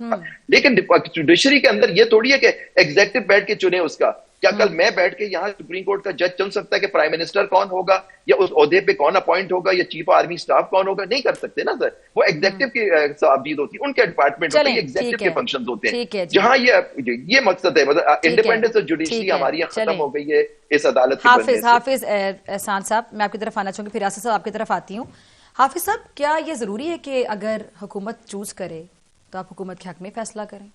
لیکن جوڈیشری کے اندر یہ تھوڑی ہے کہ ایگزیکٹو بیٹھ کے چنے اس کا. کیا کل میں بیٹھ کے یہاں سپریم کورٹ کا جج چن سکتا ہے کہ پرائم منسٹر کون ہوگا یا اس عہدے پہ کون اپوائنٹ ہوگا یا چیف آرمی اسٹاف کون ہوگا؟ نہیں کر سکتے نا سر. وہ ایگزیکٹو کی صلاحیت ہوتی ہے, ان کے ڈپارٹمنٹ ہوتے ہیں, ایگزیکٹو کے فنکشنز ہوتے ہیں, جہاں یہ مقصد ہے. مطلب انڈیپینڈنس آف جوڈیشری ہماری یہاں ختم ہو گئی ہے اس عدالت کی وجہ سے. حافظ احسان صاحب, میں آپ کی طرف آنا چاہوں گی, پھر ریاست صاحب آپ کی طرف آتی ہوں. حافظ صاحب, کیا یہ ضروری ہے کہ اگر حکومت چوز کرے تو آپ حکومت کے حق میں فیصلہ کریں؟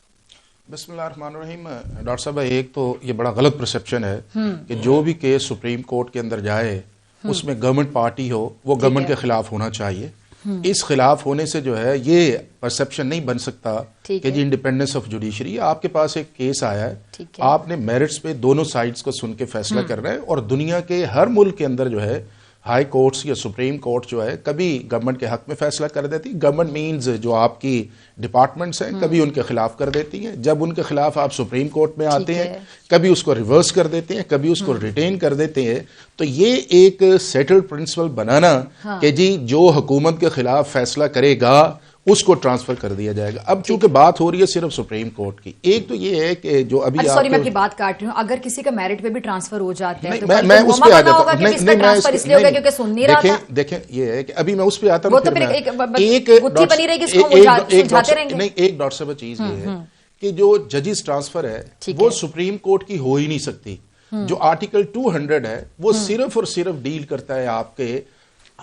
بسم اللہ الرحمن الرحیم. ڈاکٹر صاحب, ایک تو یہ بڑا غلط پرسیپشن ہے کہ جو بھی کیس سپریم کورٹ کے اندر جائے اس میں گورنمنٹ پارٹی ہو وہ گورنمنٹ کے خلاف ہونا چاہیے. اس خلاف ہونے سے جو ہے یہ پرسیپشن نہیں بن سکتا کہ جی انڈیپینڈنس آف جوڈیشری. آپ کے پاس ایک کیس آیا ہے, آپ نے میرٹس پہ دونوں سائڈز کو سن کے فیصلہ کر رہے ہیں, اور دنیا کے ہر ملک کے اندر جو ہے ہائی کورٹس یا سپریم کورٹ جو ہے کبھی گورنمنٹ کے حق میں فیصلہ کر دیتی. گورنمنٹ مینز جو آپ کی ڈپارٹمنٹس ہیں کبھی ان کے خلاف کر دیتی ہیں. جب ان کے خلاف آپ سپریم کورٹ میں آتے ہیں کبھی اس کو ریورس کر دیتے ہیں, کبھی اس کو ریٹین کر دیتے ہیں. تو یہ ایک سیٹلڈ پرنسپل بنانا کہ جی جو حکومت کے خلاف فیصلہ کرے گا اس کو ٹرانسفر کر دیا جائے گا. اب چونکہ بات ہو رہی ہے صرف سپریم کورٹ کی, ایک تو یہ ہے کہ جو ابھی سوری میں اپنی بات کاٹ رہی ہوں, اگر کسی کا میرٹ پہ بھی ٹرانسفر ہو جاتا ہے تو میں اس پہ آ جاتا ہوں. دیکھیں یہ ہے کہ ابھی میں اس پہ آتا ہوں. ایک ڈاکٹر صاحب چیز یہ ہے کہ جو ججز ٹرانسفر ہے وہ سپریم کورٹ کی ہو ہی نہیں سکتی. جو آرٹیکل 200 ہے وہ صرف اور صرف ڈیل کرتا ہے آپ کے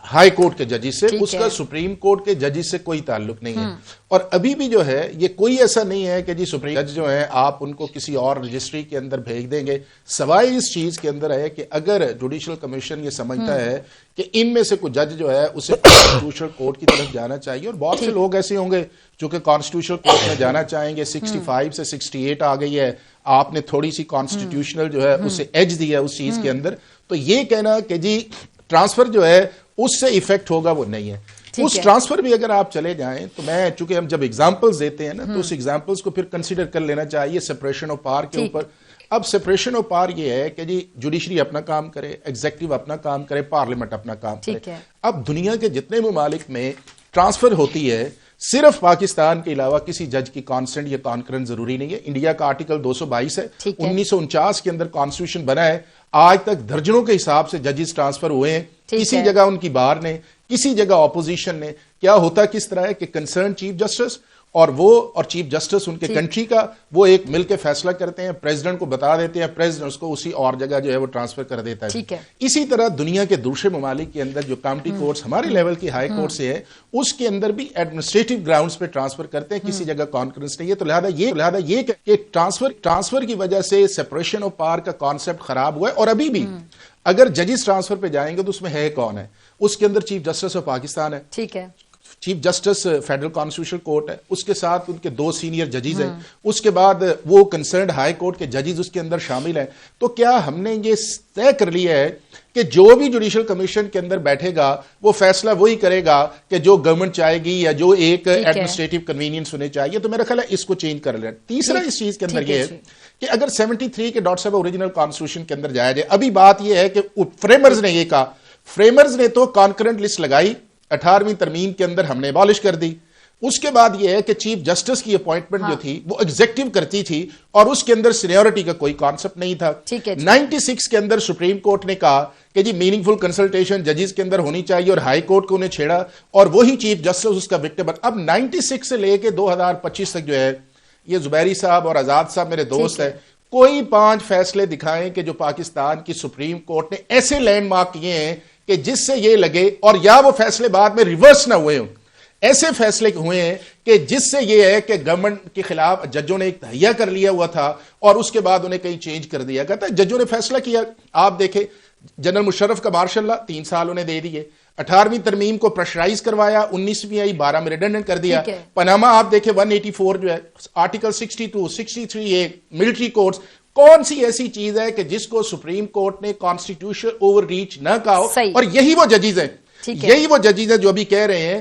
ہائی کورٹ کے ججز سے, اس کا سپریم کورٹ کے ججز سے کوئی تعلق نہیں ہے. اور ابھی بھی جو ہے یہ کوئی ایسا نہیں ہے کہ جی سپریم جج جو ہیں آپ ان کو کسی اور رجسٹری کے اندر بھیج دیں گے, سوائے اس چیز کے اندر ہے کہ اگر جوڈیشل کمیشن یہ سمجھتا ہے کہ ان میں سے کوئی جج جو ہے اسے کانسٹیٹیوشنل کورٹ کی طرف جانا چاہیے, اور بہت سے لوگ ایسے ہوں گے جو کہ کانسٹیٹیوشنل کورٹ میں جانا چاہیں گے. 65 سے 68 آ گئی ہے, آپ نے تھوڑی سی کانسٹیٹیوشنل جو ہے اسے ایج دیا اس چیز کے اندر. تو یہ کہنا کہ جی ٹرانسفر جو ہے اس سے ایفیکٹ ہوگا وہ نہیں ہے. اس ٹرانسفر بھی اگر آپ چلے جائیں تو میں چونکہ ہم جب ایگزامپلز دیتے ہیں نا تو اس ایگزامپلز کو پھر کنسیڈر کر لینا چاہیے سپریشن آف پاور کے اوپر. اب سپریشن آف پاور یہ ہے کہ جی جوڈیشری اپنا کام کرے, ایگزیکٹو اپنا کام کرے, پارلیمنٹ اپنا کام کرے. اب دنیا کے جتنے ممالک میں ٹرانسفر ہوتی ہے صرف پاکستان کے علاوہ کسی جج کی کانسنٹ یا کانکرنس ضروری نہیں ہے. انڈیا کا آرٹیکل 222 ہے, 1949 کے اندر کانسٹیٹیوشن بنا ہے, آج تک درجنوں کے حساب سے ججز ٹرانسفر ہوئے ہیں. کسی جگہ ان کی بار نے, کسی جگہ اپوزیشن نے. کیا ہوتا کس طرح ہے کہ کنسرن چیف جسٹس اور چیف جسٹس ان کے کنٹری کا وہ ایک مل کے فیصلہ کرتے ہیں, پریزیڈنٹ کو بتا دیتے ہیں, پریزیڈنٹ اس کو اسی اور جگہ جو ہے وہ ٹرانسفر کر دیتا ہے. اسی طرح دنیا کے دوسرے ممالک کے اندر جو کاؤنٹی کورٹس ہمارے لیول کی ہائی کورٹ سے ہے اس کے اندر بھی ایڈمنسٹریٹو گراؤنڈز پہ ٹرانسفر کرتے ہیں, کسی جگہ کانکرنس نہیں ہے. تو لہذا یہ کہ ٹرانسفر کی وجہ سے سپریشن آف پاور کا کانسیپٹ خراب ہوا ہے. اور ابھی بھی اگر ججز ٹرانسفر پہ جائیں گے تو اس میں ہے کون ہے, اس کے اندر چیف جسٹس آف پاکستان ہے, ٹھیک ہے, chief justice federal constitutional court ہے, اس کے ساتھ ان کے 2 سینئر ججز ہیں, اس کے بعد وہ کنسرنڈ ہائی کورٹ کے ججز اس کے اندر شامل ہیں. تو کیا ہم نے یہ طے کر لیا ہے کہ جو بھی جوڈیشل کمیشن کے اندر بیٹھے گا وہ فیصلہ وہی کرے گا کہ جو گورنمنٹ چاہے گی یا جو ایک ایڈمنسٹریٹو کنوینئنس ہونے چاہیے؟ تو میرا خیال ہے اس کو چینج کر لیں. تیسرا اس چیز کے اندر یہ ہے کہ اگر 73 کے ڈاکٹر صاحب اوریجنل کانسٹیٹیوشن کے اندر جایا جائے, ابھی بات یہ ہے کہ فریمرز نے یہ کہا, فریمرز نے تو کانکرنٹ لسٹ لگائی 18ویں ترمیم کے اندر, ہم نے ایبالش کر دی. اس کے بعد یہ ہے کہ چیف جسٹس کی اپوائنٹمنٹ جو تھی وہ ایگزیکٹو کرتی تھی اور اس کے اندر سینیورٹی کا کوئی کانسیپٹ نہیں تھا. 96 کے اندر سپریم کورٹ نے کہا کہ جی میننگ فل کنسلٹیشن ججز کے اندر ہونی چاہیے, اور ہائی کورٹ کو انہیں چھیڑا اور وہی چیف جسٹس اس کا وکٹم. اب 96 سے لے کے 2025 تک جو ہے, یہ زبیری صاحب اور آزاد صاحب میرے دوست ہیں, کوئی 5 فیصلے دکھائیں کہ جو پاکستان کی سپریم کورٹ نے ایسے لینڈ مارک کیے ہیں کہ جس سے یہ لگے, اور یا وہ فیصلے بعد میں ریورس نہ ہوئے ہوں, ایسے فیصلے ہوئے ہیں کہ جس سے یہ ہے کہ گورنمنٹ کے خلاف ججوں نے ایک تہیہ کر لیا ہوا تھا اور اس کے بعد انہیں کہیں چینج کر دیا گیا تھا. ججوں نے فیصلہ کیا. آپ دیکھیں جنرل مشرف کا مارشاء اللہ 3 سال انہیں دے دیے, 18ویں ترمیم کو پریشرائز کروایا, 19ویں آئی 12 میں ریڈنڈنٹ کر دیا. پناما آپ دیکھیں 184 جو ہے, آرٹیکل 62, 63A ملٹری کورٹس, کون سی ایسی چیز ہے کہ جس کو سپریم کورٹ نے کانسٹیٹیوشن اوور ریچ نہ کہا ہو؟ اور یہی وہ ججز ہیں جو ابھی کہہ رہے ہیں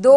2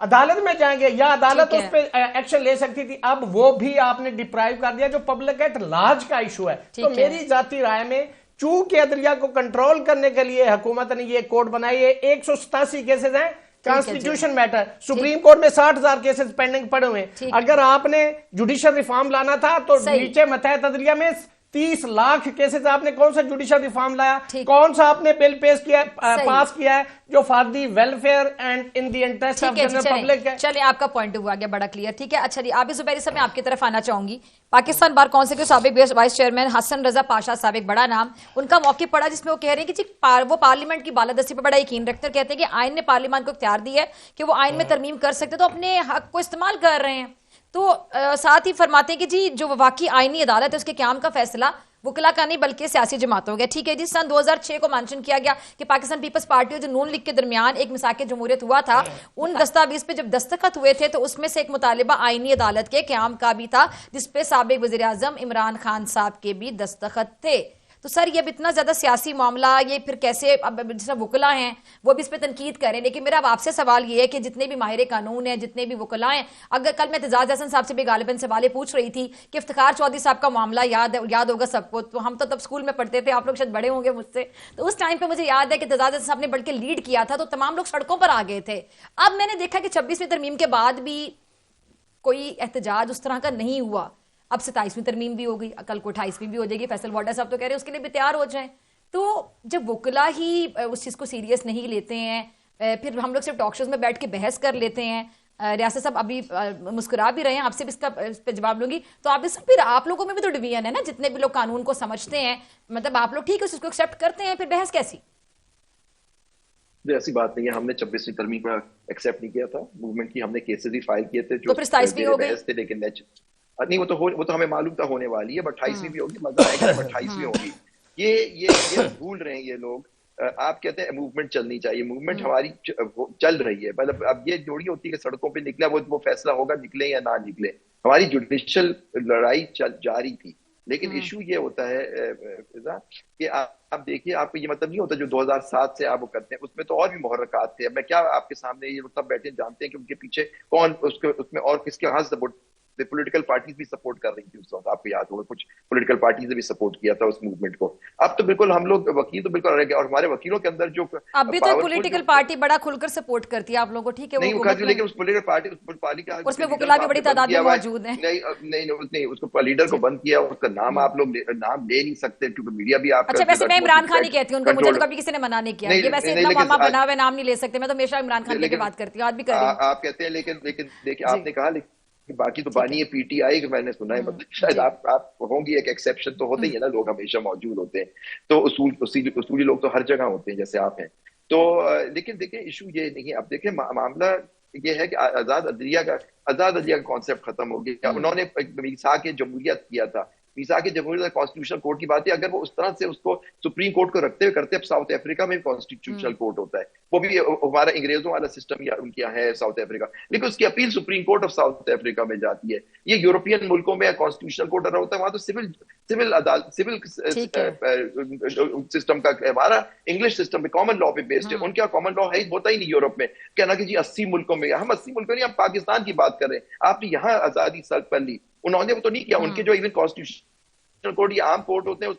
عدالت میں جائیں گے یا عدالت اس پہ ایکشن لے سکتی تھی. اب وہ بھی آپ نے ڈپرائیو کر دیا جو پبلک ایٹ لارج کا ایشو ہے. تو میری ذاتی رائے میں چونکہ عدلیہ کو کنٹرول کرنے کے لیے حکومت نے یہ کوڈ بنائی ہے. 187 کیسز ہیں کانسٹیٹیوشن میٹر, سپریم کورٹ میں 60,000 کیسز پینڈنگ پڑے ہوئے ہیں. اگر آپ نے جوڈیشل ریفارم لانا تھا تو نیچے ماتحت عدلیہ میں 30 لاکھ کیسز آپ نے کون سا جوڈیشل ریفارم لایا, کون سا آپ نے بل پاس کیا ہے جو for the welfare and in the interest of general public ہے. چلیں آپ کا پوائنٹ ہوا گیا بڑا کلیئر. ٹھیک ہے, اچھا جی عابد زبیری صاحب میں آپ کی طرف آنا چاہوں گی. پاکستان بار کونسل کے سابق وائس چیئرمین حسن رضا پاشا صاحب, ایک بڑا نام, ان کا موقع پڑا جس میں وہ کہہ رہے ہیں کہ جی وہ پارلیمنٹ کی بالادستی پر بڑا یقین رکھتے ہیں, کہتے ہیں کہ آئین نے پارلیمان کو اختیار دی ہے کہ وہ آئین میں ترمیم کر سکتے, تو اپنے حق کو استعمال کر رہے ہیں. تو ساتھ ہی فرماتے ہیں کہ جی جو واقعی آئینی عدالت ہے اس کے قیام کا فیصلہ وکلا کا نہیں بلکہ سیاسی جماعتوں ہو گیا. ٹھیک ہے جی, سن 2006 کو مینشن کیا گیا کہ پاکستان پیپلز پارٹی اور جو نون لیگ کے درمیان ایک میثاق جمہوریت ہوا تھا, ان دستاویز پہ جب دستخط ہوئے تھے تو اس میں سے ایک مطالبہ آئینی عدالت کے قیام کا بھی تھا جس پہ سابق وزیر اعظم عمران خان صاحب کے بھی دستخط تھے. تو سر یہ اب اتنا زیادہ سیاسی معاملہ, یہ پھر کیسے, اب جیسا وکلا ہیں وہ بھی اس پہ تنقید کریں, لیکن میرا اب آپ سے سوال یہ ہے کہ جتنے بھی ماہر قانون ہیں, جتنے بھی وکلا ہیں, اگر کل میں اعتزاز احسن صاحب سے بھی غالباً سوالیں پوچھ رہی تھی کہ افتخار چودھری صاحب کا معاملہ یاد ہوگا سب کو, تو ہم تو تب اسکول میں پڑھتے تھے, آپ لوگ شاید بڑے ہوں گے مجھ سے, تو اس ٹائم پہ مجھے یاد ہے کہ اعتزاز احسن صاحب نے بلکہ لیڈ کیا تھا تو تمام لوگ سڑکوں پر آ گئے تھے. اب میں نے دیکھا کہ 26ویں ترمیم کے بعد بھی کوئی احتجاج اس طرح کا نہیں ہوا. اب 27ویں ترمیم بھی ہو گئی, کل کو 28ویں بھی ہو جائے گی. فیصل واڈا صاحب تو کہہ رہے ہیں اس کے لیے بھی تیار ہو جائیں. تو جب وکلا ہی اس چیز کو سیریس نہیں لیتے ہیں, پھر ہم لوگ صرف ٹاک شوز میں بیٹھ کے بحث کر لیتے ہیں. ریاست صاحب ابھی مسکرا بھی رہے ہیں, آپ سے بھی اس پہ جواب لوں گی. تو پھر آپ لوگوں میں بھی تو ڈویژن ہے نا, جتنے بھی لوگ قانون کو سمجھتے ہیں, مطلب آپ لوگ ٹھیک ہے اس کو ایکسیپٹ کرتے ہیں, پھر بحث کیسی؟ ایسی بات نہیں ہے, ہم نے 26ویں ترمیم کا ایکسیپٹ نہیں کیا تھا. موومنٹ کی ہم نے کیسز بھی فائل کیے تھے جو 27ویں ہو گئی, لیکن نہیں, وہ تو ہمیں معلوم تھا ہونے والی ہے, بٹ 28ویں بھی ہوگی. مزہ آئے گا, بٹ 28ویں ہوگی. یہ بھول رہے ہیں یہ لوگ. آپ کہتے ہیں موومنٹ چلنی چاہیے, موومنٹ ہماری چل رہی ہے. مطلب اب یہ جوڑی ہوتی ہے کہ سڑکوں پہ نکلا وہ فیصلہ ہوگا, نکلے یا نہ نکلے. ہماری جوڈیشل لڑائی جاری تھی, لیکن ایشو یہ ہوتا ہے کہ آپ دیکھیے, آپ کو یہ مطلب نہیں ہوتا جو 2007 سے آپ وہ کرتے ہیں, اس میں تو اور بھی محرکات تھے. اب میں کیا آپ کے سامنے یہ سب بیٹھے جانتے ہیں کہ ان کے پیچھے کون, اس میں اور کس کے ہاتھ سپورٹ, پولیٹیکل پارٹیز بھی سپورٹ کر رہی تھی اس وقت. آپ کو یاد ہوگا کچھ پولیٹیکل پارٹیز نے بھی سپورٹ کیا تھا اس موومنٹ کو. اب تو بالکل ہم لوگ وکیل تو بالکل رہ گئے, اور ہمارے وکیلوں کے اندر جو اب بھی تو پولیٹیکل پارٹی بڑا کھل کر سپورٹ کرتی ہے آپ لوگوں کو, ٹھیک ہے, لیکن اس پولیٹیکل پارٹی کا اس میں وکلا بھی بڑی تعداد میں موجود ہیں. نہیں, اس کو لیڈر کو بند کیا, اس کا نام آپ لوگ نام لے نہیں سکتے کیونکہ میڈیا بھی آپ. اچھا ویسے میں عمران خان ہی کہتی ہوں, ان کو مجھے تو کبھی کسی نے منع نہیں کیا, یہ ویسے اتنا معاملہ بنا ہوا نام نہیں لے سکتے, میں تو ہمیشہ عمران خان کی بات کرتی ہوں, آج بھی کر رہی ہوں. آپ کہتے ہیں, لیکن دیکھیں آپ نے کہا باقی تو بانی ہے پی ٹی آئی کہ میں نے سنا ہے, مطلب شاید آپ ہوں گی, ایک ایکسیپشن تو ہوتے ہی ہے نا, لوگ ہمیشہ موجود ہوتے ہیں, تو اصولی لوگ تو ہر جگہ ہوتے ہیں جیسے آپ ہیں. تو لیکن دیکھیں ایشو یہ نہیں ہے. اب دیکھیں معاملہ یہ ہے کہ آزاد عدلیہ کا کانسیپٹ ختم ہو گیا. انہوں نے میثاق جمہوریت کیا تھا, میثاق جمہوریت کانسٹیٹیوشنل کورٹ کی بات ہے. اگر وہ اس طرح سے اس کو سپریم کورٹ کو رکھتے ہوئے کرتے, اب ساؤتھ افریقہ میں کانسٹیٹیوشنل کورٹ ہوتا ہے, وہ بھی ہمارا انگریزوں والا سسٹم یا ان کا ہے ساؤتھ افریقہ, لیکن اس کی appeal supreme court of South Africa میں جاتی ہے. یہ یورپین ملکوں میں کانسٹیٹیوشنل کورٹ رہا ہوتا ہے, وہاں تو سول عدالت, سول سسٹم کا, ہمارا انگلش سسٹم پہ کامن لا پہ بیسڈ ہے. ان کا کامن لا ہے ہوتا ہی نہیں یورپ میں. کہنا کہ جی 80 ملکوں میں, ہم 80 ملکوں نہیں, ہم پاکستان کی بات کر رہے ہیں. آپ نے یہاں آزادی سلب کر لی, انہوں نے وہ تو نہیں کیا. ان کے جو ایون کانسٹیٹیوشن کورٹ یا عام کورٹ ہوتے ہیں,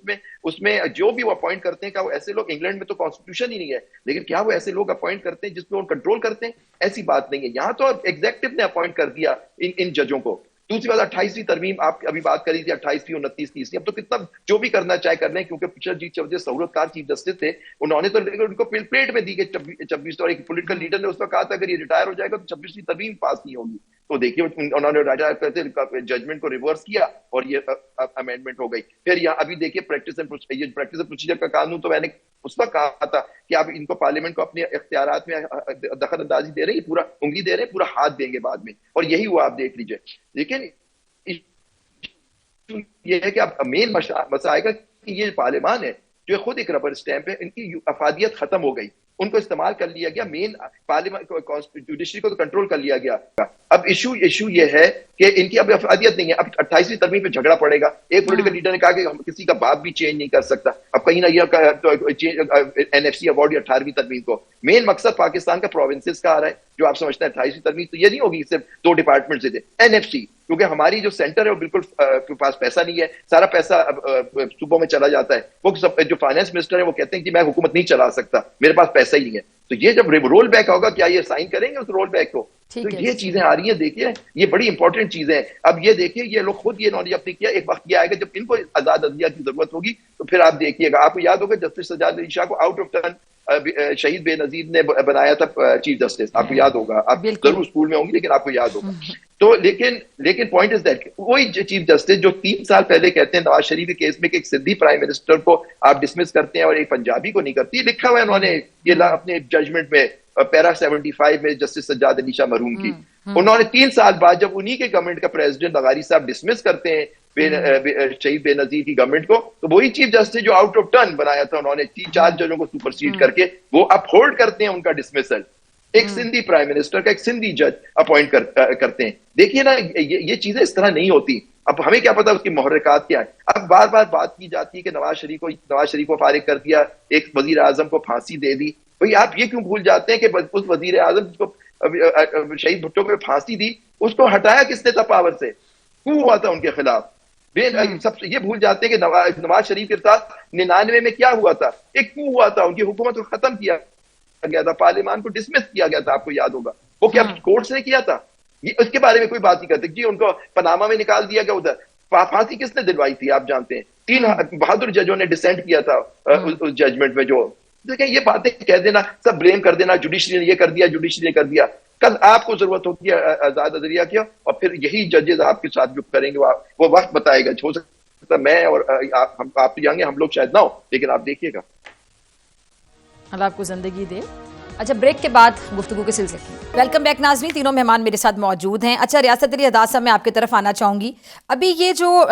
اس میں جو بھی وہ اپوائنٹ کرتے ہیں, کیا وہ ایسے لوگ, انگلینڈ میں تو کانسٹیٹیوشن ہی نہیں ہے, لیکن کیا وہ ایسے لوگ اپوائنٹ کرتے ہیں جس پہ وہ کنٹرول کرتے ہیں؟ ایسی بات نہیں ہے. یہاں تو ایگزیکٹو نے اپوائنٹ کر دیا ان ججوں کو. دوسری بات 28ویں ترمیم آپ ابھی بات کری تھی, 28ویں 29 30, اب تو کتنا جو بھی کرنا چاہے کر لیں, کیونکہ پچھلے جو سہولت کار چیف جسٹس تھے انہوں نے تو ان کو پلیٹ میں دی کہ 26, اور ایک پولیٹیکل لیڈر نے اس وقت کہا تھا اگر یہ ریٹائر ہو جائے گا تو 26ویں ترمیم پاس نہیں ہوگی. تو دیکھیے انہوں نے ججمنٹ کو ریورس کیا اور یہ امینڈمنٹ ہو گئی. پھر یہاں ابھی دیکھیے پریکٹس اینڈ پروسیجر کا قانون, تو میں نے اس وقت کہا تھا کہ آپ ان کو پارلیمنٹ کو اپنے اختیارات میں دخل اندازی دے رہے ہیں, پورا انگلی دے رہے ہیں, پورا ہاتھ دیں گے بعد میں, اور یہی ہوا آپ دیکھ لیجئے. لیکن یہ ہے کہ اب مین مسئلہ آئے گا کہ یہ پارلیمان ہے جو خود ایک ربر اسٹیمپ ہے, ان کی افادیت ختم ہو گئی, ان کو استعمال کر لیا گیا, مین پارلیمان جوڈیشری کو تو کنٹرول کر لیا گیا. اب ایشو یہ ہے کہ ان کی اب افادیت نہیں ہے. اب 28ویں ترمیم پہ جھگڑا پڑے گا. ایک پولیٹیکل لیڈر نے کہا کہ ہم کسی کا باپ بھی چینج نہیں کر سکتا. اب کہیں نہ NFC ایوارڈ 18ویں ترمیم کو مین مقصد پاکستان کا پروونسز کا آ رہا ہے, جو آپ سمجھتے ہیں 28ویں ترمیم تو یہ نہیں ہوگی صرف 2 ڈپارٹمنٹ سے. NFC کیونکہ ہماری جو سینٹر ہے وہ بالکل پاس پیسہ نہیں ہے, سارا پیسہ صوبوں میں چلا جاتا ہے. وہ جو فائنانس منسٹر ہے وہ کہتے ہیں کہ میں حکومت نہیں چلا سکتا, میرے پاس پیسہ ہی نہیں ہے. تو یہ جب رول بیک ہوگا, کیا یہ سائن کریں گے اس رول بیک کو؟ تو یہ چیزیں آ رہی ہیں. دیکھیے یہ بڑی امپورٹنٹ چیزیں ہیں. اب یہ دیکھیے یہ لوگ خود یہ نالج اپنی کیا, ایک وقت یہ آئے گا جب ان کو آزاد عدلیہ کی ضرورت ہوگی, تو پھر آپ دیکھیے گا. آپ کو یاد ہوگا جسٹس سجاد علی شاہ کو آؤٹ آف ٹرن شہید بے نظیر نے بنایا تھا چیف جسٹس, آپ کو یاد ہوگا, آپ ضرور اسکول میں ہوں گی لیکن آپ کو یاد ہوگا. تو لیکن پوائنٹ از دیٹ وہی چیف جسٹس جو 3 سال پہلے کہتے ہیں نواز شریف کے کیس میں کہ ایک سندھی پرائم منسٹر کو آپ ڈسمس کرتے ہیں اور ایک پنجابی کو نہیں کرتی, لکھا ہوا ہے انہوں نے یہ اپنے ججمنٹ میں پیرا 75 میں جسٹس سجاد علی شاہ مرحوم کی. انہوں نے 3 سال بعد جب انہی کے گورنمنٹ کا پریزیڈنٹ لغاری صاحب ڈسمس کرتے ہیں شہید بے نظیر کی گورنمنٹ کو, تو وہی چیف جسٹس جو آؤٹ آف ٹرن بنایا تھا انہوں نے 4 ججوں کو سپرسیڈ کر کے وہ اپ ہولڈ کرتے ہیں ان کا ڈسمسل. ایک سندھی پرائم منسٹر کا ایک سندھی جج اپوائنٹ کرتے ہیں. دیکھیے نا یہ چیزیں اس طرح نہیں ہوتی. اب ہمیں کیا پتا اس کی محرکات کیا ہے. اب بار بار بات کی جاتی ہے کہ نواز شریف کو فارغ کر دیا, ایک وزیر اعظم کو پھانسی دے دی. بھئی آپ یہ کیوں بھول جاتے ہیں کہ اس وزیر اعظم کو شہید بھٹو کو پھانسی دی, اس کو ہٹایا کس نے تھا پاور سے؟ کیوں ہوا تھا ان کے خلاف؟ سب یہ بھول جاتے ہیں کہ نواز شریف کے ساتھ 99 میں کیا ہوا تھا, ایک کیوں ہوا تھا, ان کی حکومت کو ختم کیا گیا تھا, پارلیمان کو ڈسمس کیا گیا تھا, آپ کو یاد ہوگا. وہ کیا کورٹ سے کیا تھا؟ اس کے بارے میں کوئی بات نہیں کرتے. جی ان کو پاناما میں نکال دیا گیا, ادھر پھانسی کس نے دلوائی تھی آپ جانتے ہیں؟ 3 بہادر ججوں نے ڈسینٹ کیا تھا اس ججمنٹ میں. جو دیکھیں یہ باتیں کہہ دینا, سب بلیم کر دینا, جوڈیشری نے یہ کر دیا, جوڈیشری نے کر دیا. کل آپ کو ضرورت ہوتی ہے آزاد عدلیہ کی, اور پھر یہی ججز آپ کے ساتھ جو کریں گے وہ وقت بتائے گا. ہو سکتا ہے میں اور آپ تو جائیں گے, ہم لوگ شاید نہ ہو, لیکن آپ دیکھیے گا. اللہ آپ کو زندگی دے. اچھا بریک کے بعد گفتگو کے سلسلے کی. ویلکم بیک ناظرین, تینوں مہمان میرے ساتھ موجود ہیں. اچھا ریاست علی اعداد صاحب میں آپ کی طرف آنا چاہوں گی. ابھی یہ جو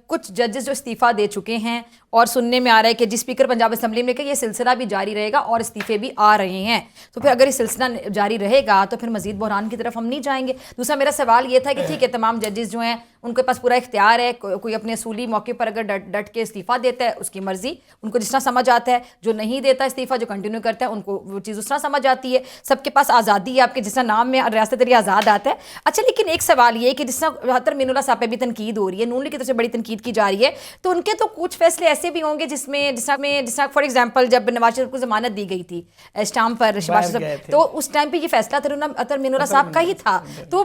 کچھ ججز جو استعفیٰ دے چکے ہیں اور سننے میں آ رہا ہے کہ جس اسپیکر پنجاب اسمبلی میں کہ یہ سلسلہ بھی جاری رہے گا اور استعفے بھی آ رہے ہیں, تو پھر اگر یہ سلسلہ جاری رہے گا تو پھر مزید بحران کی طرف ہم نہیں جائیں گے. دوسرا میرا سوال یہ تھا کہ ٹھیک ہے تمام ججز جو ہیں ان کے پاس پورا اختیار ہے, کوئی اپنے اصولی موقع پر اگر ڈٹ کے استعفیٰ دیتا ہے اس کی مرضی, ان کو جس طرح سمجھ آتا ہے, جو نہیں دیتا استعفیٰ جو کنٹینیو کرتا ہے ان کو وہ چیز اس طرح سمجھ آتی ہے. سب کے پاس آزادی ہے, آپ کے جس طرح نام میں ریاست علی آزاد آتا ہے. اچھا لیکن ایک سوال یہ کہ جس طرح بہتر مین اللہ صاحب پہ بھی تنقید ہو رہی ہے, نون لیگ کی طرف سے بڑی تنقید کی جا رہی ہے, تو ان کے تو کچھ فیصلے ایسے بھی ہوں گے جس طرح فار ایگزامپل جب نواز شریف کو ضمانت دی گئی تھی اسٹامپ پر شہباز شریف, تو اس ٹائم پہ یہ فیصلہ اطہر مین اللہ صاحب کا ہی تھا. تو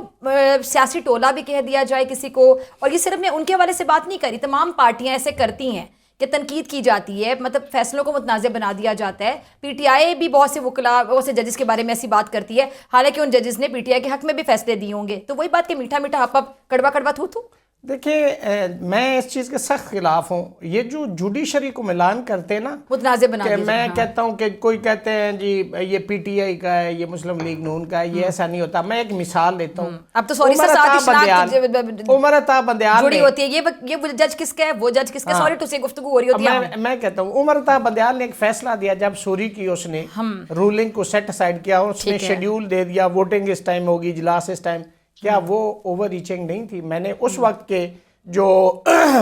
سیاسی ٹولہ بھی کہہ دیا جائے کسی کو, اور یہ صرف میں ان کے حوالے سے بات نہیں کری, تمام پارٹیاں ایسے کرتی ہیں کہ تنقید کی جاتی ہے, مطلب فیصلوں کو متنازع بنا دیا جاتا ہے. پی ٹی آئی بھی بہت سے وکلاء بہت سے ججز کے بارے میں ایسی بات کرتی ہے, حالانکہ ان ججز نے پی ٹی آئی کے حق میں بھی فیصلے دیے ہوں گے. تو وہی بات کہ میٹھا میٹھا ہپ ہپ کڑوا کڑوا تھو تھو. دیکھیے میں اس چیز کے سخت خلاف ہوں. یہ جو جوڈیشری کو ملان کرتے ہیں نا, متنازع بنا کہ میں کہتا ہوں کہ کوئی کہتے ہیں جی یہ پی ٹی آئی کا ہے, یہ مسلم لیگ نون کا ہے, یہ ایسا نہیں ہوتا. میں ایک مثال دیتا ہوں. اب تو سوری سر عمر عطا بندیال جڑی ہوتی ہے, یہ جج کس کا ہے, وہ جج کس کا, سوری تو سے گفتگو ہو رہی ہوتی ہے. میں کہتا ہوں عمر عطا بندیال نے ایک فیصلہ دیا جب سوری کی اس نے رولنگ کو سیٹ اسائڈ کیا, اس نے شیڈیول دے دیا, ووٹنگ اس ٹائم ہوگی, اجلاس اس ٹائم. کیا وہ اوور ریچنگ نہیں تھی؟ میں نے اس وقت کے جو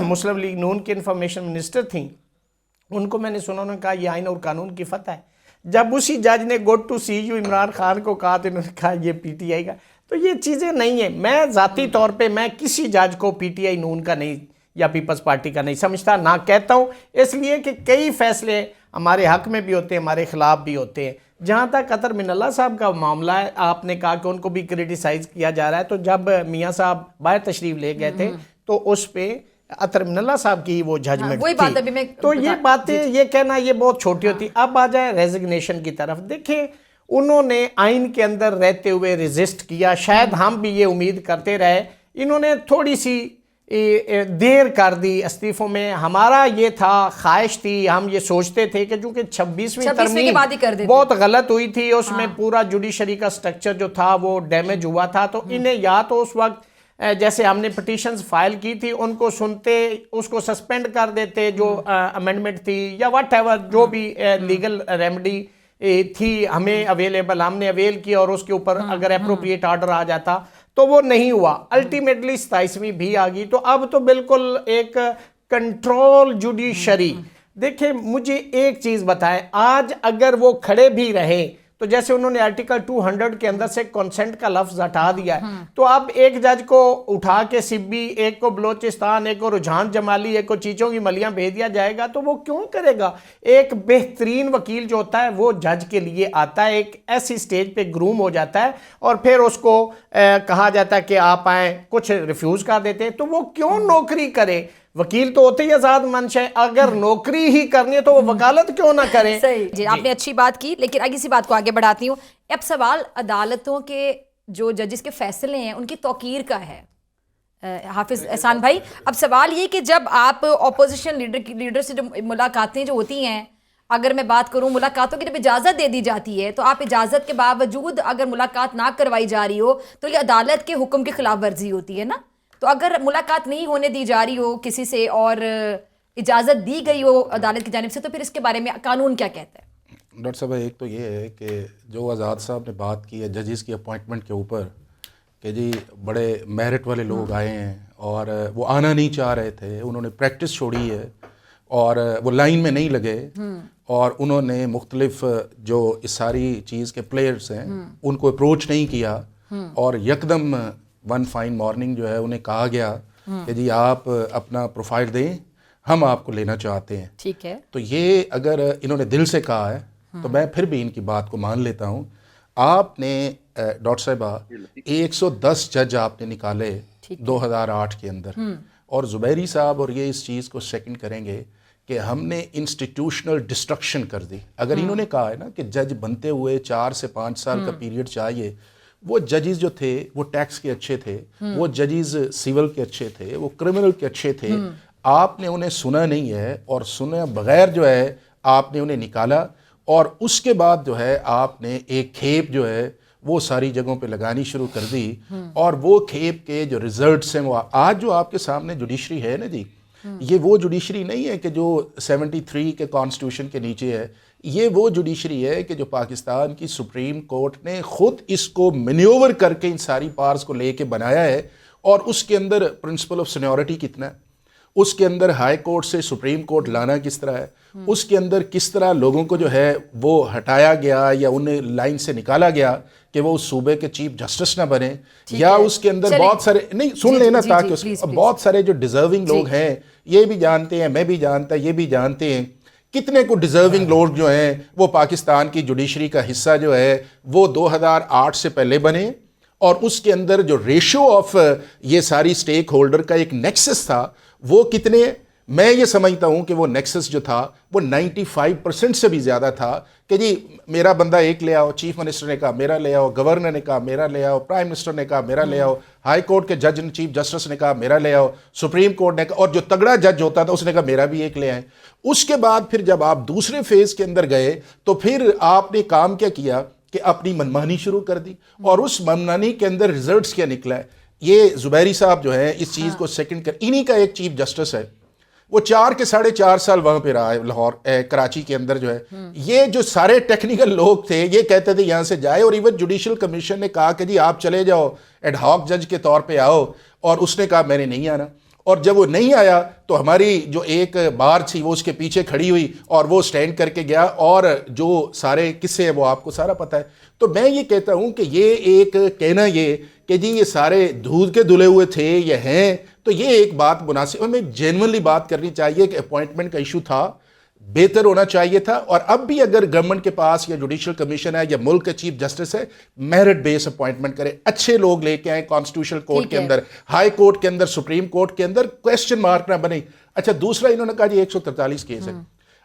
مسلم لیگ نون کے انفارمیشن منسٹر تھیں ان کو میں نے سنا, انہوں نے کہا یہ آئین اور قانون کی فتح ہے. جب اسی جج نے good to see you Imran Khan کو کہا تو انہوں نے کہا یہ پی ٹی آئی کا. تو یہ چیزیں نہیں ہیں. میں ذاتی طور پہ میں کسی جج کو پی ٹی آئی نون کا نہیں یا پیپلز پارٹی کا نہیں سمجھتا, نہ کہتا ہوں, اس لیے کہ کئی فیصلے ہمارے حق میں بھی ہوتے ہیں, ہمارے خلاف بھی ہوتے ہیں. جہاں تک اطہر مین اللہ صاحب کا معاملہ ہے, آپ نے کہا کہ ان کو بھی کریٹیسائز کیا جا رہا ہے. تو جب میاں صاحب باہر تشریف لے گئے تھے تو اس پہ اطہر مین اللہ صاحب کی وہ ججمنٹ تھی. تو یہ باتیں یہ کہنا یہ بہت چھوٹی ہوتی. اب آ جائیں ریزگنیشن کی طرف. دیکھیں انہوں نے آئین کے اندر رہتے ہوئے ریزسٹ کیا, شاید ہم بھی یہ امید کرتے رہے. انہوں نے تھوڑی سی دیر کر دی استعفوں میں. ہمارا یہ تھا, خواہش تھی, ہم یہ سوچتے تھے کہ چونکہ 26ویں ترمیم بہت غلط ہوئی تھی, اس میں پورا جوڈیشری کا سٹرکچر جو تھا وہ ڈیمیج ہوا تھا, تو انہیں یا تو اس وقت جیسے ہم نے پٹیشنز فائل کی تھی ان کو سنتے, اس کو سسپینڈ کر دیتے جو امینڈمنٹ تھی, یا واٹ ایور جو بھی لیگل ریمیڈی تھی ہمیں اویلیبل, ہم نے اویل کی, اور اس کے اوپر اگر اپروپریٹ آرڈر آ جاتا تو وہ نہیں ہوا. الٹیمیٹلی 27ویں بھی آ گئی. تو اب تو بالکل ایک کنٹرول جوڈیشری. دیکھیں مجھے ایک چیز بتائیں, آج اگر وہ کھڑے بھی رہے تو جیسے انہوں نے آرٹیکل 200 کے اندر سے کنسنٹ کا لفظ ہٹا دیا ہے, تو اب ایک جج کو اٹھا کے سبی, ایک کو بلوچستان, ایک کو رجحان جمالی, ایک کو چیچوں کی ملیاں بھیج دیا جائے گا, تو وہ کیوں کرے گا؟ ایک بہترین وکیل جو ہوتا ہے وہ جج کے لیے آتا ہے, ایک ایسی سٹیج پہ گروم ہو جاتا ہے, اور پھر اس کو کہا جاتا ہے کہ آپ آئیں, کچھ ریفیوز کر دیتے ہیں. تو وہ کیوں نوکری کرے؟ وکیل تو ہوتے ہی آزاد منش ہے, اگر نوکری ہی کرنی ہے تو وہ وکالت کیوں نہ کریں؟ صحیح جی, آپ نے اچھی بات کی, لیکن آگے سی بات کو آگے بڑھاتی ہوں. اب سوال عدالتوں کے جو ججز کے فیصلے ہیں ان کی توقیر کا ہے. حافظ احسان بھائی, اب سوال یہ کہ جب آپ اپوزیشن لیڈر سے جو ملاقاتیں جو ہوتی ہیں, اگر میں بات کروں ملاقاتوں کی جب اجازت دے دی جاتی ہے, تو آپ اجازت کے باوجود اگر ملاقات نہ کروائی جا رہی ہو تو یہ عدالت کے حکم کی خلاف ورزی ہوتی ہے نا. تو اگر ملاقات نہیں ہونے دی جا رہی ہو کسی سے اور اجازت دی گئی ہو عدالت کی جانب سے, تو پھر اس کے بارے میں قانون کیا کہتا ہے؟ ڈاکٹر صاحب ایک تو یہ ہے کہ جو آزاد صاحب نے بات کی ہے ججز کی اپوائنٹمنٹ کے اوپر کہ جی بڑے میرٹ والے لوگ آئے ہیں اور وہ آنا نہیں چاہ رہے تھے, انہوں نے پریکٹس چھوڑی ہے اور وہ لائن میں نہیں لگے, اور انہوں نے مختلف جو اس ساری چیز کے پلیئرز ہیں ان کو اپروچ نہیں کیا, اور یکدم ون فائن مارننگ جو ہے انہیں کہا گیا کہ جی آپ اپنا پروفائل دیں, ہم آپ کو لینا چاہتے ہیں. ٹھیک ہے, تو یہ اگر انہوں نے دل سے کہا ہے تو میں پھر بھی ان کی بات کو مان لیتا ہوں. آپ نے ڈاکٹر صاحبہ 110 جج آپ نے نکالے 2008 کے اندر, اور زبیری صاحب اور یہ اس چیز کو سیکنڈ کریں گے کہ ہم نے انسٹیٹیوشنل ڈسٹرکشن کر دی. اگر انہوں نے کہا ہے نا کہ جج بنتے ہوئے 4 سے 5 سال کا پیریڈ چاہیے, وہ ججز جو تھے وہ ٹیکس کے اچھے تھے, وہ ججز سیول کے اچھے تھے, وہ کرمنل کے اچھے تھے, آپ نے انہیں سنا نہیں ہے, اور سنے بغیر جو ہے آپ نے انہیں نکالا, اور اس کے بعد جو ہے آپ نے ایک کھیپ جو ہے وہ ساری جگہوں پہ لگانی شروع کر دی, اور وہ کھیپ کے جو ریزلٹس ہیں وہ آج جو آپ کے سامنے جوڈیشری ہے نا جی, یہ وہ جوڈیشری نہیں ہے کہ جو 73 کے کانسٹیٹیوشن کے نیچے ہے, یہ وہ جوڈیشری ہے کہ جو پاکستان کی سپریم کورٹ نے خود اس کو مینیور کر کے ان ساری پارز کو لے کے بنایا ہے, اور اس کے اندر پرنسپل آف سینیورٹی کتنا ہے, اس کے اندر ہائی کورٹ سے سپریم کورٹ لانا کس طرح ہے, اس کے اندر کس طرح لوگوں کو جو ہے وہ ہٹایا گیا یا انہیں لائن سے نکالا گیا کہ وہ اس صوبے کے چیف جسٹس نہ بنے, یا اس کے اندر بہت سارے نہیں سن لینا تاکہ بہت سارے جو ڈیزرونگ لوگ ہیں, یہ بھی جانتے ہیں, میں بھی جانتا, یہ بھی جانتے ہیں, کتنے کو ڈیزرونگ لوگ جو ہیں وہ پاکستان کی جوڈیشری کا حصہ جو ہے وہ 2008 سے پہلے بنے, اور اس کے اندر جو ریشو آف یہ ساری سٹیک ہولڈر کا ایک نیکسس تھا وہ کتنے, میں یہ سمجھتا ہوں کہ وہ نیکسس جو تھا وہ 95% سے بھی زیادہ تھا کہ جی میرا بندہ ایک لے آؤ, چیف منسٹر نے کہا میرا لے آؤ, گورنر نے کہا میرا لے آؤ, پرائم منسٹر نے کہا میرا لے آؤ, ہائی کورٹ کے جج چیف جسٹس نے کہا میرا لے آؤ, سپریم کورٹ نے کہا, اور جو تگڑا جج ہوتا تھا اس نے کہا میرا بھی ایک لے آئیں. اس کے بعد پھر جب آپ دوسرے فیز کے اندر گئے تو پھر آپ نے کام کیا کیا کہ اپنی منمانی شروع کر دی, اور اس منمانی کے اندر ریزلٹس کیا نکلا ہے. یہ زبیری صاحب جو ہے اس چیز کو سیکنڈ کر, انہی کا ایک چیف جسٹس ہے, وہ 4 کے 4.5 سال وہاں پہ رہا ہے لاہور کراچی کے اندر جو ہے. یہ جو سارے ٹیکنیکل لوگ تھے یہ کہتے تھے یہاں سے جائے, اور ایون جوڈیشل کمیشن نے کہا کہ جی آپ چلے جاؤ ایڈ ہاک جج کے طور پہ آؤ, اور اس نے کہا میں نے نہیں آنا, اور جب وہ نہیں آیا تو ہماری جو ایک بار تھی وہ اس کے پیچھے کھڑی ہوئی اور وہ سٹینڈ کر کے گیا, اور جو سارے قصے ہیں وہ آپ کو سارا پتہ ہے. تو میں یہ کہتا ہوں کہ یہ ایک کہنا یہ کہ جی یہ سارے دودھ کے دھلے ہوئے تھے یہ ہیں, تو یہ ایک بات مناسب, ہمیں جینوئنلی بات کرنی چاہیے کہ اپوائنٹمنٹ کا ایشو تھا, بہتر ہونا چاہیے تھا, اور اب بھی اگر گورنمنٹ کے پاس یا جوڈیشل کمیشن ہے یا ملک کا چیف جسٹس ہے, میرٹ بیس اپوائنٹمنٹ کرے, اچھے لوگ لے کے آئیں کانسٹیٹیوشنل کورٹ کے اندر, ہائی کورٹ کے اندر, سپریم کورٹ کے اندر, کویسچن مارک نہ بنے. اچھا دوسرا انہوں نے کہا جی 143 کیس ہے,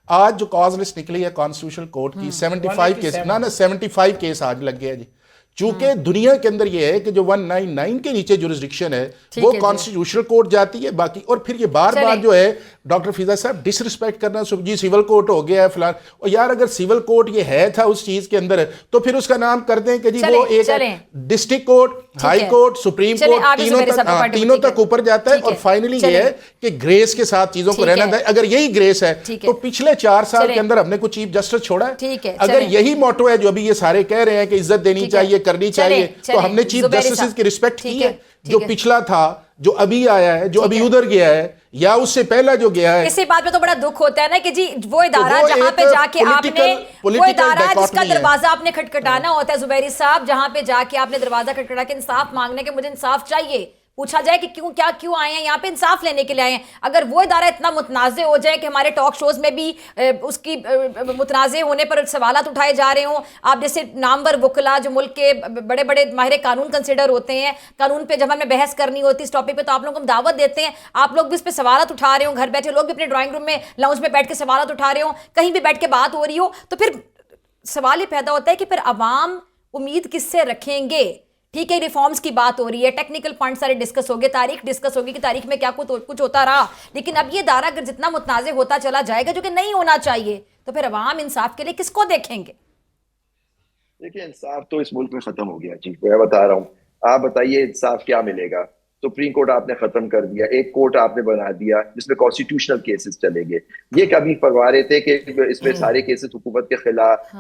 آج جو کاز لسٹ نکلی ہے کانسٹیٹیوشنل کورٹ کی 75 کیس, نہ 75 کیس آج لگ گیا جی, چونکہ دنیا کے اندر یہ ہے کہ جو 199 کے نیچے جورسڈکشن ہے وہ کانسٹیٹیوشنل کورٹ جاتی ہے باقی, اور پھر یہ بار بار جو ہے ڈاکٹر فضا صاحب ڈس رسپیکٹ کرنا, جی سیول کورٹ ہو گیا ہے فلان, اور یار اگر سیول کورٹ یہ ہے تھا اس چیز کے اندر تو پھر اس کا نام کر دیں کہ جی وہ ایک district court, high court, supreme court, تینوں تک اوپر جاتا ہے, اور فائنلی یہ ہے کہ گریس کے ساتھ چیزوں کو رہنا ہے. اگر یہی گریس ہے تو پچھلے 4 سال کے اندر ہم نے کوئی چیف جسٹس چھوڑا ہے؟ اگر یہی موٹو ہے جو ابھی یہ سارے کہہ رہے ہیں کہ عزت دینی چاہیے, کرنی چاہیے. تو ہم نے چیف جسٹس کی رسپیکٹ کی ہے. جو پچھلا تھا, جو ابھی آیا ہے, جو ابھی ادھر گیا ہے, یا اس سے پہلا جو گیا ہے. اسی بات پہ تو بڑا دکھ ہوتا ہے نا کہ جی وہ ادارہ جہاں پہ جا کے آپ نے, وہ ادارہ جس کا دروازہ آپ نے کھٹکھٹانا ہوتا ہے زبیری صاحب, جہاں پہ جا کے آپ نے دروازہ کھٹکھٹا کے انصاف مانگنے کے مجھے انصاف چاہیے, پوچھا جائے کہ کیوں آئے ہیں یہاں پہ, انصاف لینے کے لیے آئے ہیں. اگر وہ ادارہ اتنا متنازع ہو جائے کہ ہمارے ٹاک شوز میں بھی اس کی متنازع ہونے پر سوالات اٹھائے جا رہے ہوں, آپ جیسے نامور وکلا جو ملک کے بڑے بڑے ماہر قانون کنسیڈر ہوتے ہیں, قانون پہ جب ہمیں بحث کرنی ہوتی ہے اس ٹاپک پہ, تو آپ لوگوں کو ہم دعوت دیتے ہیں, آپ لوگ بھی اس پہ سوالات اٹھا رہے ہوں, گھر بیٹھے لوگ بھی اپنے ڈرائنگ روم میں لاؤنج میں بیٹھ کے سوالات اٹھا رہے ہوں, کہیں بھی بیٹھ کے بات ہو رہی ہو, تو پھر سوال یہ پیدا ہوتا ہے کہ پھر عوام امید کس سے رکھیں گے. ٹھیک ہے, ریفارمز کی بات ہو رہی ہے, ٹیکنیکل پوائنٹ سارے ڈسکس ہو گئے, تاریخ ڈسکس ہوگی کہ تاریخ میں کیا کچھ ہوتا رہا, لیکن اب یہ ادارہ اگر جتنا متنازع ہوتا چلا جائے گا, جو کہ نہیں ہونا چاہیے, تو پھر عوام انصاف کے لیے کس کو دیکھیں گے؟ دیکھیں انصاف تو اس ملک میں ختم ہو گیا جی, میں بتا رہا ہوں. آپ بتائیے انصاف کیا ملے گا؟ سپریم کورٹ آپ نے ختم کر دیا, ایک کورٹ آپ نے بنا دیا جس میں کانسٹیٹیوشنل کیسز چلیں گے. یہ کبھی فرما رہے تھے کہ اس میں سارے کیسز حکومت کے خلاف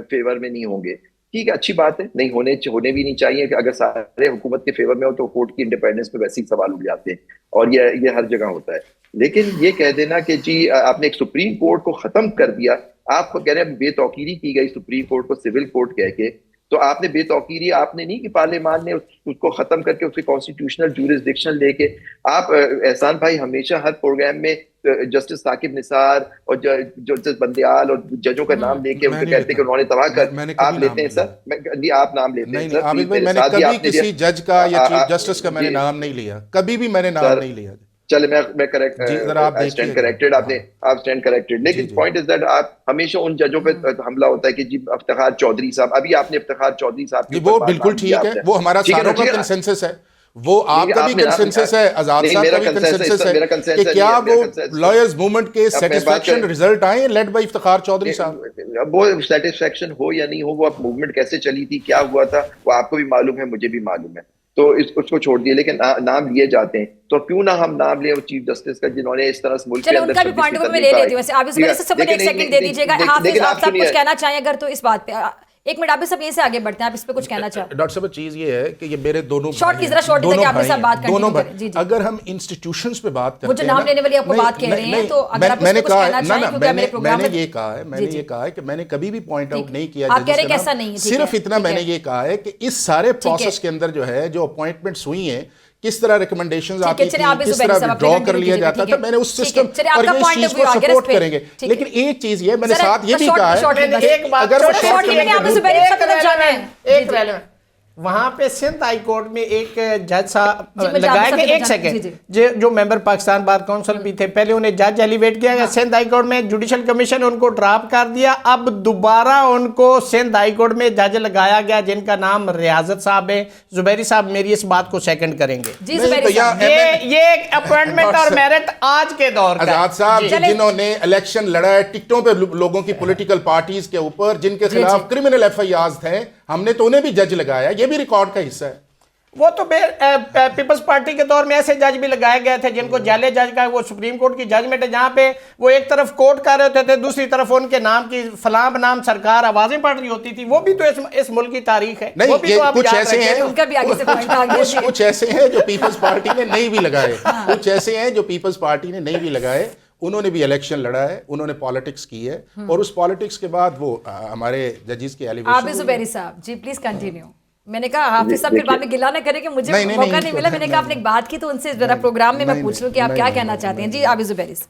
فیور میں نہیں ہوں گے. ٹھیک ہے, اچھی بات ہے, نہیں ہونے بھی نہیں چاہیے کہ اگر سارے حکومت کے فیور میں ہو تو کورٹ کی انڈیپینڈنس پہ ویسے ہی سوال اٹھ جاتے ہیں, اور یہ ہر جگہ ہوتا ہے. لیکن یہ کہہ دینا کہ جی آپ نے ایک سپریم کورٹ کو ختم کر دیا, آپ کو کہہ رہے ہیں بے توقیری کی گئی سپریم کورٹ کو سول کورٹ کہہ کے, تو آپ نے بے توقیری آپ نے نہیں کہ پارلیمان نے اس کو ختم کر کے اس کی کانسٹیٹیوشنل جورسڈکشن لے کے. آپ احسان بھائی ہمیشہ ہر پروگرام میں جسٹس ثاقب نثار اور جسٹس بندیال اور ججوں کا نام لے کے ان کو کہتے ہیں کہ انہوں نے تباہ کر, آپ لیتے ہیں سر, نہیں آپ نام لیتے ہیں سر. میں نے کبھی کسی جج کا یا چیف جسٹس کا میں نے نام نہیں لیا, کبھی بھی میں نے نام نہیں لیا. چلے میں اسٹینڈ کریکٹڈ, آپ اسٹینڈ کریکٹڈ. لیکن پوائنٹ از دیٹ آپ ہمیشہ ان ججوں پہ حملہ ہوتا ہے کہ جی افتخار چودھری صاحب, ابھی آپ نے افتخار چودھری صاحب کی, وہ بالکل ٹھیک ہے, وہ ہمارا ساروں کا کنسنسس ہے, وہ آپ کا بھی کنسنسس ہے, آزاد صاحب کا بھی کنسنسس ہے کہ کیا وہ لائرز موومنٹ کے سیٹسفیکشن رزلٹ آئے لیڈ بائی افتخار چودھری صاحب. وہ سیٹسفیکشن ہو یا نہیں ہو, وہ موومنٹ کیسے چلی تھی, کیا ہوا تھا, وہ آپ کو بھی معلوم ہے, مجھے بھی معلوم ہے, تو اس کو چھوڑ دیا. لیکن نام لیے جاتے ہیں, تو کیوں نہ ہم نام لیں چیف جسٹس کا جنہوں نے اس طرح ملک کے اندر. ان کا بھی پوائنٹ میں لے لیتی ہوں, ویسے آپ اس میں سے سب ایک سیکنڈ دے دیجیے گا. حافظ آپ سب کچھ کہنا چاہیں اگر تو اس بات پہ ایک منٹ, آپ سب یہیں سے آگے بڑھتے ہیں, آپ اس پہ کچھ کہنا چاہیں. ڈاکٹر صاحب چیز یہ ہے کہ یہ میرے دونوں بھائی, اگر ہم انسٹیٹیوشنز پہ بات کرتے ہیں, وہ جو نام لینے والی آپ کو بات کہہ رہے ہیں, تو اگر آپ اس پہ کچھ کہنا چاہیں, کیونکہ میرے پروگرام میں میں نے یہ کہا ہے کہ میں نے کبھی بھی پوائنٹ آؤٹ نہیں کیا, آپ کہہ رہے ہیں کہ ایسا نہیں ہے, صرف اتنا میں نے یہ کہا ہے کہ اس سارے پروسیس کے اندر جو ہے جو اپوائنٹمنٹس ہوئی ہیں, کس طرح ریکمنڈیشنز آتی تھی, کس طرح ڈرا کر لیا جاتا تھا, میں نے اس سسٹم اور یہ اس چیز کو سپورٹ کریں گے. لیکن ایک چیز یہ میں نے ساتھ یہ بھی کہا ہے, اگر وہ وہاں پہ سندھ ہائی کورٹ میں ایک جج صاحب لگائے گئے, ایک سیکنڈ, جو ممبر پاکستان بار کونسل بھی تھے, پہلے انہیں جج ایلیویٹ کیا گیا سندھ ہائی کورٹ میں, جوڈیشل کمیشن ان کو ڈراپ کر دیا, اب دوبارہ ان کو سندھ ہائی کورٹ میں جج لگایا گیا جن کا نام ریاضت صاحب ہے. زبیری صاحب میری اس بات کو سیکنڈ کریں گے. یہ اپوائنٹمنٹ اور میرٹ آج کے دور کا. آزاد صاحب جنہوں نے الیکشن لڑا ہے ٹکٹوں پہ لوگوں کی پولیٹیکل پارٹیز کے اوپر, جن کے خلاف کرمنل ایف آئی آرز تھے, ہم نے تو انہیں بھی جج لگایا, یہ بھی ریکارڈ کا حصہ ہے. وہ تو پیپلز پارٹی کے دور میں ایسے جج بھی لگائے گئے تھے جن کو جعلی جج کا, وہ سپریم کورٹ کی ججمنٹ ہے جہاں پہ وہ ایک طرف کوٹ کر رہے ہوتے تھے, دوسری طرف ان کے نام کی فلاں بنام سرکار آوازیں پڑھ رہی ہوتی تھی. وہ بھی تو اس ملک کی تاریخ ہے. نہیں, یہ کچھ ایسے ہیں, کچھ ایسے ہیں جو پیپلز پارٹی نے نہیں بھی لگائے, کچھ ایسے ہیں جو پیپلز پارٹی نے نہیں بھی لگائے, انہوں نے بھی الیکشن لڑا ہے, انہوں نے پالیٹکس کی ہے, اور اس پالیٹکس کے بعد وہ ہمارے ججز کی ایلیویشن. حافظ زبیری صاحب جی پلیز کنٹینیو. میں نے کہا حافظ صاحب پھر بعد میں گلا نہ کرے کہ مجھے موقع نہیں ملا, میں نے کہا آپ نے ایک بات کی تو ان سے ذرا پروگرام میں پوچھ لوں کہ آپ کیا کہنا چاہتے ہیں. جی حافظ زبیری صاحب.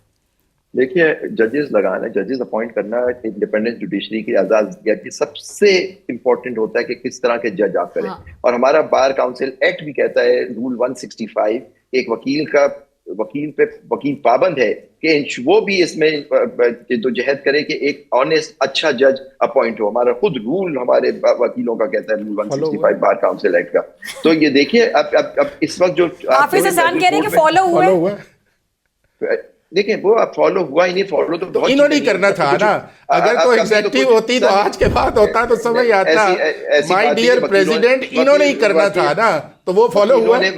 دیکھیے ججز لگانا, ججز اپوائنٹ کرنا انڈیپینڈنٹ جوڈیشری کی آزادی کی سب سے امپورٹنٹ ہوتا ہے کہ کس طرح کے جج آپ کریں. اور ہمارا بار کاؤنسل ایکٹ بھی کہتا ہے, رول 165, ایک وکیل پابند ہے کہ وہ بھی اس میں جدوجہد کرے کہ ایک آنےسٹ اچھا جج اپوائنٹ ہو. ہمارا خود رول ہمارے وکیلوں کا کہتا ہے, رول 165 بار کاؤنسل ایکٹ کا. تو یہ دیکھیے اب اس وقت جو حافظ حسان کہہ رہے ہیں کہ فالو ہوا ہے, دیکھیں وہ اب فالو ہوا ہی نہیں, فالو تو بہت انہوں نہیں کرنا تھا نا. اگر تو ایگزیکٹو ہوتی تو آج کے بعد ہوتا تو سمجھ آتا. مائی ڈیئر پریزیڈنٹ, انہوں نے ہی کرنا تھا نا, تو وہ فالو ہوا نہیں.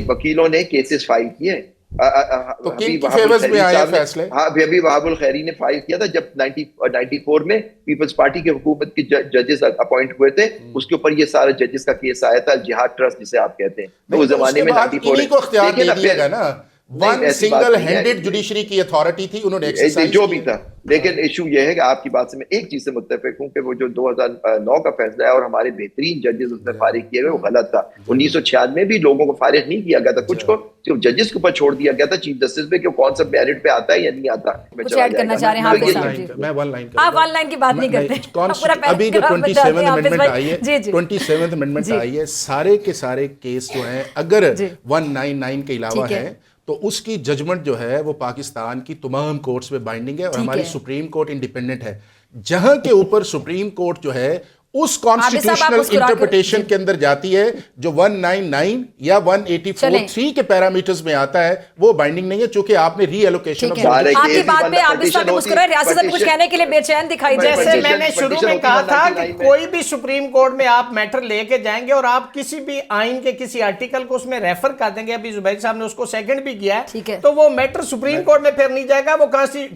وکیلوں نے کیسز فائل کیے, تو کن کی فیورز میں آئے فیصلے؟ ہاں ابھی وہاب الخیری نے فائل کیا تھا جب 94 میں پیپلز پارٹی کی حکومت کے ججز اپوائنٹ ہوئے تھے, اس کے اوپر یہ سارا ججز کا کیس آیا تھا, جہاد ٹرسٹ جسے آپ کہتے ہیں. تو اس زمانے میں 94 کو اختیار دے دیا گیا نا, ون سنگل ہینڈڈ جوڈیشری کی اتھارٹی تھی, انہوں نے ایکسرسائز جو بھی تھا. لیکن ایشو یہ ہے کہ آپ کی بات سے میں ایک چیز سے متفق ہوں کہ وہ جو 2009 کا فیصلہ ہے اور ہمارے بہترین ججز اس میں فارغ کیے ہوئے وہ غلط تھا. 1996 میں بھی لوگوں کو فارغ نہیں کیا گیا تھا, کچھ کو صرف ججز کے اوپر چھوڑ دیا گیا تھا, چیف جسٹس پہ کہ کون سا میرٹ پہ آتا ہے یا نہیں آتا. کچھ ایڈ کرنا چاہ رہے ہیں حافظ صاحب جی؟ میں ون لائن آپ ون لائن کی بات نہیں کرتے. ابھی جو 27th امینڈمنٹ آئی ہے, 27th امینڈمنٹ آئی ہے, سارے کے سارے کیس جو ہیں اگر 199 کے علاوہ ہیں تو اس کی ججمنٹ جو ہے وہ پاکستان کی تمام کورٹس پہ بائنڈنگ ہے, اور ہماری سپریم کورٹ انڈیپینڈنٹ ہے. جہاں کے اوپر سپریم کورٹ جو ہے اس کانسٹیٹیوشنل انٹرپریٹیشن کے اندر جاتی ہے جو 199 یا 184(3) کے پیرامیٹرز میں آتا ہے, وہ بائنڈنگ نہیں ہے, چونکہ آپ نے ری ایلوکیشن آپ کی بات پہ عابد صاحب مسکرائے, ریاض صاحب کچھ کہنے کے لیے بے چین دکھائی دے رہے ہیں. جیسے میں نے شروع میں کہا تھا کہ کوئی بھی سپریم کورٹ میں آپ میٹر لے کے جائیں گے اور آپ کسی بھی آئین کے کسی آرٹیکل کو اس میں ریفر کر دیں گے, ابھی زبیر صاحب نے اس کو سیکنڈ بھی کیا ہے, تو وہ میٹر سپریم کورٹ میں پھر نہیں جائے گا, وہ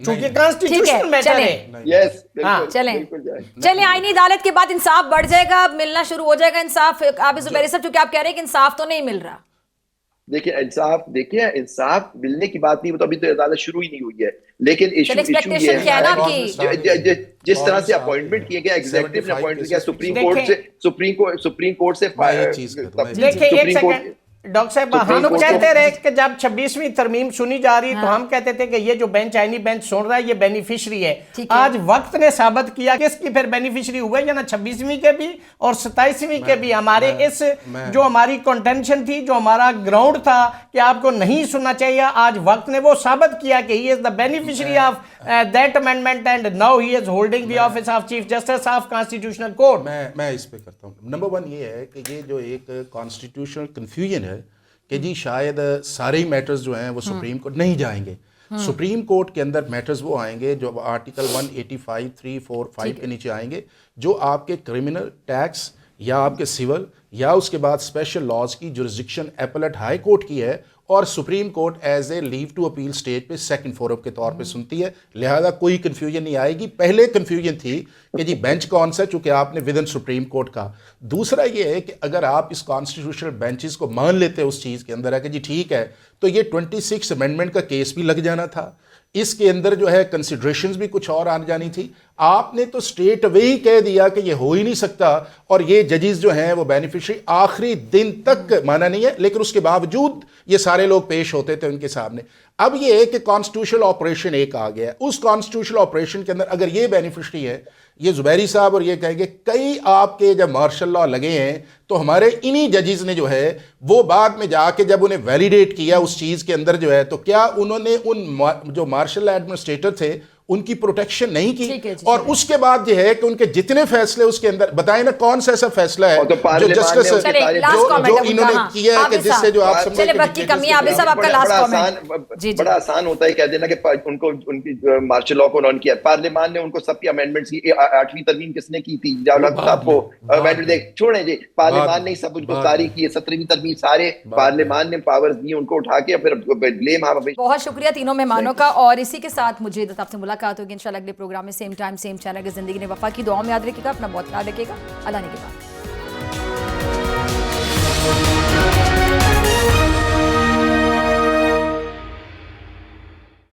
چونکہ کانسٹیٹیوشنل میٹر ہے. چلیں آئینی عدالت کے بعد انصاف بڑھ جائے گا, ملنا شروع ہو جائے گا انصاف. عابد زبیری صاحب چونکہ آپ کہہ رہے ہیں کہ انصاف تو نہیں مل رہا. دیکھیے انصاف ملنے کی بات نہیں, وہ تو ابھی تو عدالت شروع ہی نہیں ہوئی ہے. لیکن ایشو یہ ہے جس طرح سے اپوائنٹمنٹ کیے گیا, ایگزیکٹو نے اپوائنٹ کیا سپریم کورٹ سے ڈاکٹر صاحب ہم کہتے رہے کہ جب 26ویں ترمیم سنی جا رہی تو ہم کہتے تھے کہ یہ جو بینچ آئینی بینچ سن رہا ہے یہ بینیفیشری ہے. آج وقت نے ثابت کیا کہ اس کی پھر بینیفیشری ہوئے یا نا 26ویں کے بھی اور 27ویں کے بھی. ہمارے اس جو ہماری کنٹینشن تھی, جو ہمارا گراؤنڈ تھا کہ آپ کو نہیں سننا چاہیے, آج وقت نے وہ ثابت کیا کہ he is the beneficiary of that amendment and now he is holding the office of chief justice of constitutional court. میں اس پہ کرتا ہوں. نمبر 1 یہ ہے کہ یہ جو ایک کانسٹیٹیوشنل کنفیوژن ہے کہ جی شاید سارے ہی میٹرز جو ہیں وہ سپریم کورٹ نہیں جائیں گے. سپریم کورٹ کے اندر میٹرز وہ آئیں گے جو آرٹیکل 185, 3, 4, 5 کے نیچے آئیں گے, جو آپ کے کرمنل, ٹیکس یا آپ کے سول یا اس کے بعد اسپیشل لاز کی جورسڈکشن ایپلیٹ ہائی کورٹ کی ہے, اور supreme court as a leave to appeal stage پہ سیکنڈ فورم کے طور پہ سنتی ہے. لہذا کوئی کنفیوژن نہیں آئے گی. پہلے کنفیوژن تھی کہ جی بینچ کون سا, چونکہ آپ نے ودن سپریم کورٹ کا. دوسرا یہ ہے کہ اگر آپ اس کانسٹیٹیوشنل بینچز کو مان لیتے اس چیز کے اندر ہے کہ جی ٹھیک ہے, تو یہ 26 امینڈمنٹ کا کیس بھی لگ جانا تھا, اس کے اندر جو ہے کنسیڈریشنز بھی کچھ اور آنے جانی تھی. آپ نے تو اسٹریٹ اوے ہی کہہ دیا کہ یہ ہو ہی نہیں سکتا, اور یہ ججز جو ہیں وہ بینیفیشری آخری دن تک مانا نہیں ہے, لیکن اس کے باوجود یہ سارے لوگ پیش ہوتے تھے ان کے سامنے. اب یہ ہے کہ کانسٹیٹیوشنل آپریشن ایک آ گیا ہے, اس کانسٹیٹیوشنل آپریشن کے اندر اگر یہ بینیفیشری ہے, یہ زبیری صاحب اور یہ کہیں گے کئی آپ کے جب مارشل لا لگے ہیں تو ہمارے انہی ججز نے جو ہے وہ بعد میں جا کے جب انہیں ویلیڈیٹ کیا اس چیز کے اندر جو ہے, تو کیا انہوں نے ان جو مارشل ایڈمنسٹریٹر تھے ان کی پروٹیکشن نہیں کی؟ اور اس کے بعد یہ ہے کہ ان کے جتنے فیصلے اس کے اندر بتائیں نا کون سا ایسا فیصلہ ہے جو جسٹس جو انہوں نے کیا ہے کہ جس سے جو آپ بڑا آسان ہوتا ہے کہہ دینا کہ ان کو ان کی مارشل لا کو انہوں نے کیا. پارلیمان نے ان کو سب کی امینڈمنٹس کی, 8ویں ترمیم کس نے کی تھی, صاحب کو چھوڑیں جی, پارلیمان نے سب ان کو جاری کی ہے. 17ویں ترمیم سارے پارلیمان نے پاورز دی ان کو اٹھا کے پھر بلیم. بہت شکریہ تینوں مہمانوں کا, اور اسی کے ساتھ مجھے آپ سے ملاقات ہوگی انشاءاللہ اگلے پروگرام میں, سیم ٹائم سیم چینل. اگر زندگی نے وفا کی دعاؤں میں یاد رکھیے گا, اپنا بہت خیال رکھیے گا. اللہ نے کے بعد.